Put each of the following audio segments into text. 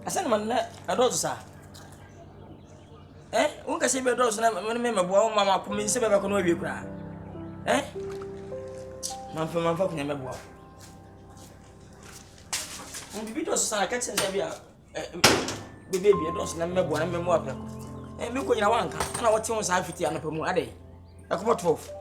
Asana man na do sa. Unka se be do so na me meboa mama ko me se be ko no awie kura. Man fa ko nyame boa. Bibi do so sa ka chen se bia baby do so na meboa na me mo apɛ. Me ko nyina wanka na wote won sa afiti anopa mu ade. Akomo 12.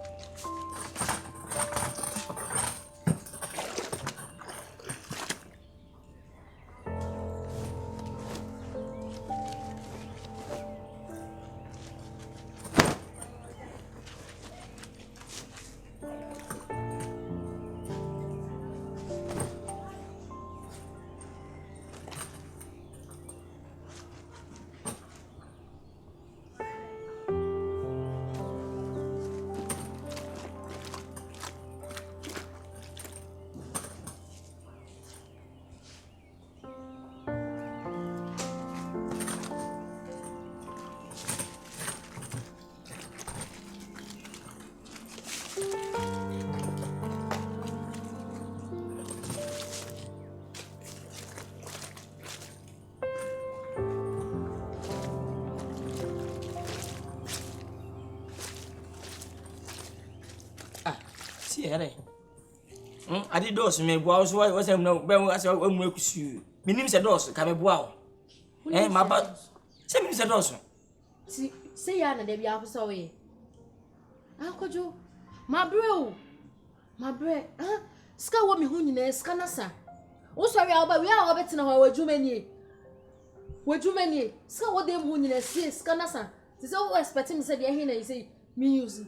Here. I did those me was no ben as you. Minim se dos ka me boa. My ba. Say me se dos. See say ya na de bia so we. Kwadwo. My bro. My bre. Ska wo me hu nyina ska na sa. Wo so we aba we a obetina ho wadwumani. Wadwumani. Ska wo dem hu nyina sie ska na sa. Ti so expecting say de hin na you say me use.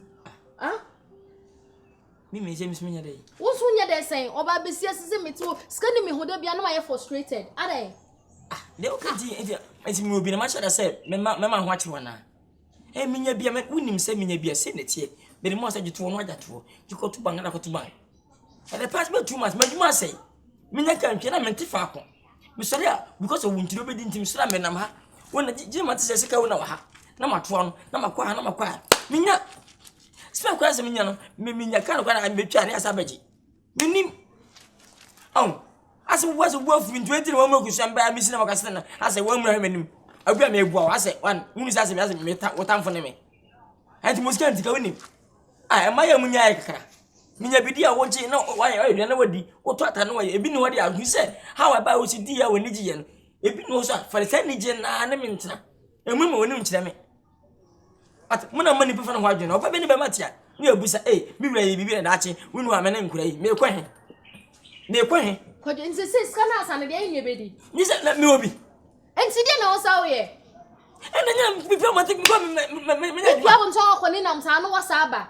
Me say miss me nya dey. Wo so nya dey sen oba be sia sese meto skani me hoda bia na ma frustrated. Ade. Le okati enti me obi na ma shada say me ma ho ache wana. Me nya bia me unim say me nya bia say na tie. Me mo say gitu no ajato. Jiko to banga na ko to bang. And the past me 2 months me djuma say. Me nya kan twa na me ntifa akon. Me sori a because of wuntiro be di ntim sora me nam ha. Wona jima te say sika wona wa ha. Na mato no na makwa ha na makwa. Me nya Spend kwase minya no minya kan kwa na metwa ne asabaji minim ase was worth in 20 one more kusan ba mi sina makasena na ase one more manim abua me egua ase one unu ase me ase me wotamfo ne me anti musika ntika wonim emaya munya ai kakra minya bidi a woji na why na wadi woto ata no why ebi ne wadi ahu se how about wo si di ya woni giye no ebi no so fa se ni je na me ntina emu me woni nkyere me at muna mani pe fa na ho adwena opa be ni be matia ni abusa mi wura yi bibi na ache wonu amena nkura yi me kwa he Kwadwo nse se skana asa ne de yin ebedi ni se na me obi enti de na wo sa wo ye ena nya bibi o matik go me nya bibi abon so akoni nam sa no wo sa aba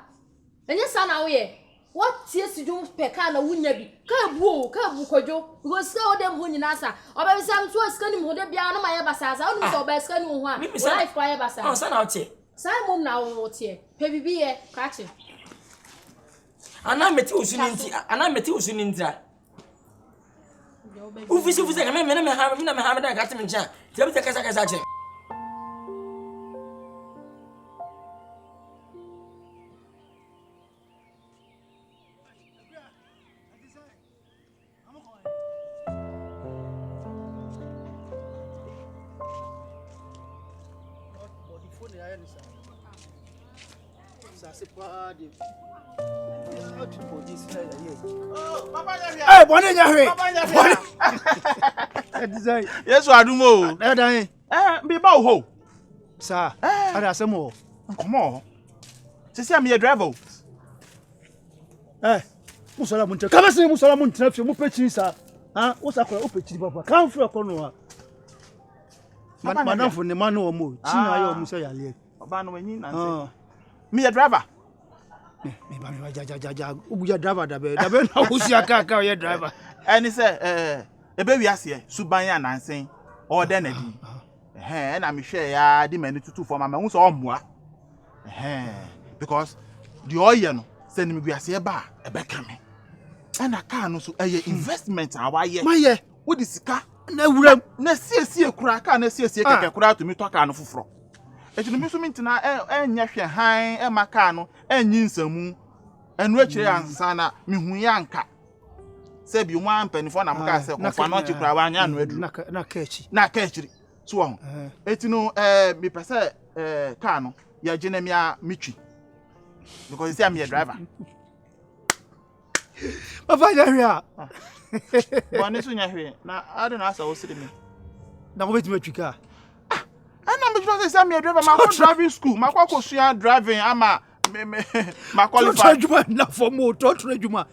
enye sa na wo ye what tie sidum pe ka na wunya bi ka bu Kwadwo because say o dem ho nyina sa oba bi sam so skani mo de bia na ma ye basa sa onu so ba skani wo ho a life kwa ye basa sa na o tie Sai mom na wo tie. Pe bibi ye, kache. Ana meti usuni ntia. Ufisi ka me ha da ka timi ncha. Ti bi kasa che. Hey, bonne nyahwe. Design. Yes, adumo. Na dan. Be ba ho. Sir, ada asemo. Come on. Sisi am ye driver. Musala munte. Kama se musala munte na fi mu pechi sa. Wo sa kora o pechi papa. Kan fro ko no a. Madam for ne man no mo. Chi na ye o musa ya le. Oba no wanyi na nse. Me ye driver. Me ba me ja. Ubuya driver da be na wusi aka ye driver. Eni se ebe wi ase suban ya nansen. Order na di. Na me hwe ya di mani tutu for mama hu so omoa. Because the oil no send me wi ase ba e be ka me. Na car no so investment awaye. Maye, wo di sika na wuram na siesie kura car na siesie keke kura to mi to car no foforo. Eti no mi so mi ntina enya hwe han maka no enyi nsamu enu akire ansa na mi hu ya nka say bi one penifo na mka say ko fa no chikura wa anya no adu na kachi so ho etino me pese car no ya gene me a mitwi because say I'm your driver papa ya hwe bone so nya hwe na ade na asa wo sire me na wo betime twika and I'm just say I'm your driver my driving school my kwako sua driving ama my qualify juma na for mo Trotro juma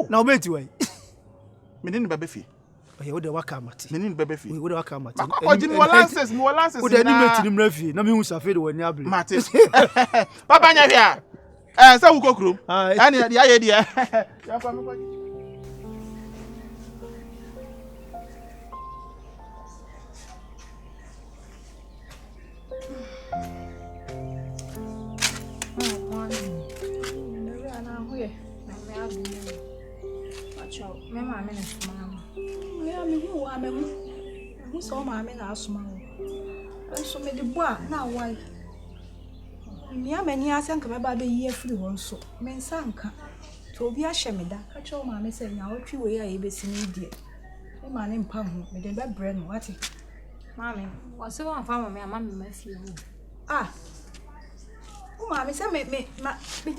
na wo beti wai menini bebe fi oye wo de waka mate menini bebe fi wo de waka mate kwako jini lances wo de ni mate ni mrafi na me hu safe de wani able mate papa nya hwe say wo kokrom ani ya ye de ya fa me kwa Mama, I'm in a smile. Who saw my men are small? I saw me the boy, now why? Me, I'm many years and come about the year free one so. Men sanka. To be a shemida, catch all my message now, 3 way I be seen dear. The man in Pam, with the bad brain, what? Mammy, what's the one farmer me, mammy, my few. Ah. Oh, mammy, send me the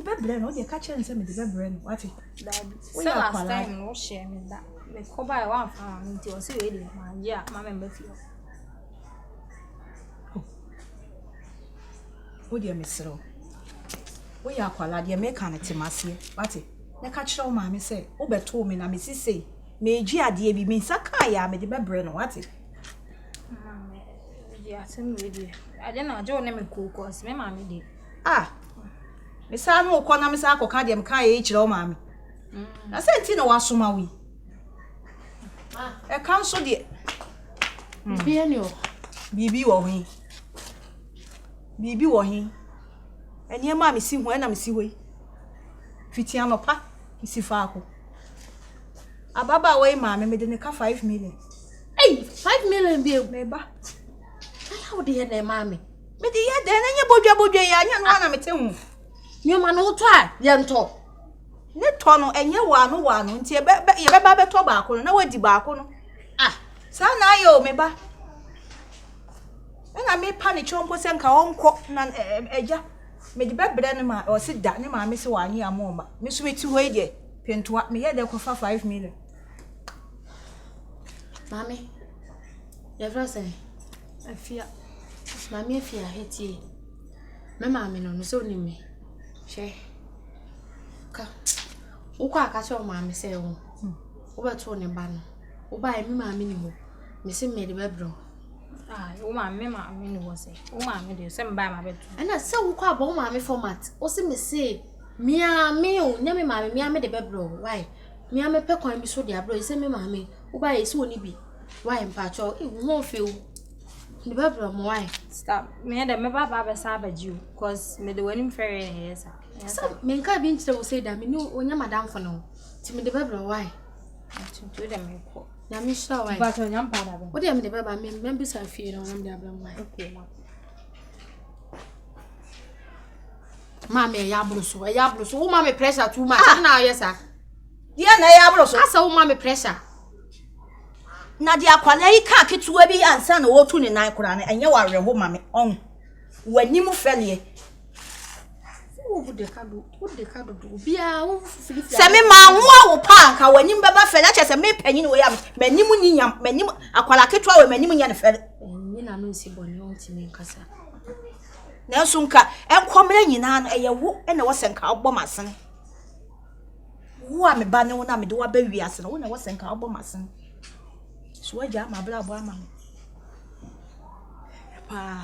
bad brain, or the catcher and send me the bad brain, what? So last time, no shame in that. Me ko buy one farm into o see ready man yeah my member feel o dia mesro wo ya kwala dia me kan temase wate na ka kire o ma me say wo beto me na me sisi me eji ade bi me saka ya me de bebre no wate ya sem ready ade na jo na me kokos me ma me de me sa no ko na me sa akoka dia me kan ye kire o ma me na senti na wasoma wi e kan so de bibi wo hin eni ma me si hu na me si hoi fiti anopa isi fa ako ababa we ma me de ne ka 5 million 5 million bi me ba how de ye ma me de ye de na nye bodwa ya nya no na me te hu nyoma no to a ye nto ne to no enye wa no nti ye ba be to ba ako no na wadi ba ako no sa na ayo me ba na me pa ne chompo se nka onko na eja me di bebre ne ma o si da ne ma me se wanyi amoma me so meti ho ide pentoa me ye de ko fa 5 million mami ye frase afia mami afia heti me mami no so ni me she ka ukwa akacho mami se wo wo beto ne ba no wo ba me mami ni ho me se me de bebro wo mami ni wo se wo mami de se mba ma beto ana se wo kwa bo mami format o se me se miami o nya me mami miami de bebro why miami pe kwan bi so de abro se me mami wo ba ye se oni bi why mpacho wo fe wo de bebro mo why stop me de me ba be sa ba jiu cause me de wani fere yes so me nka bi nchire wo se da me ni onya madam fo no ti me de bebro why to de me ko na mi sha why ba to nyam pa da ba o de me de beba me bi sa fie no na me de abram why okay mama ya bruso wo mama pressure too much na yesa dia na ya bruso asa wo mama pressure na dia kwala yi ka ketuwa bi ansa na wo tu ni nan kura na enye ware ho mame on wani mu fele wo de ka do bia wo filifi se me ma ho wo pa anka wani mbeba fele che se me panyin wo ya manim nyinyam manim akwala ketuwa we manim nya ne fele ni na no si boni on ti me nkasa na so nka enkomre nyina no eye wo na wo senka obbo masen wo a me ba ne wo na me de wa ba wi ase no wo na wo senka obbo masen so waja ma bra bo ama pa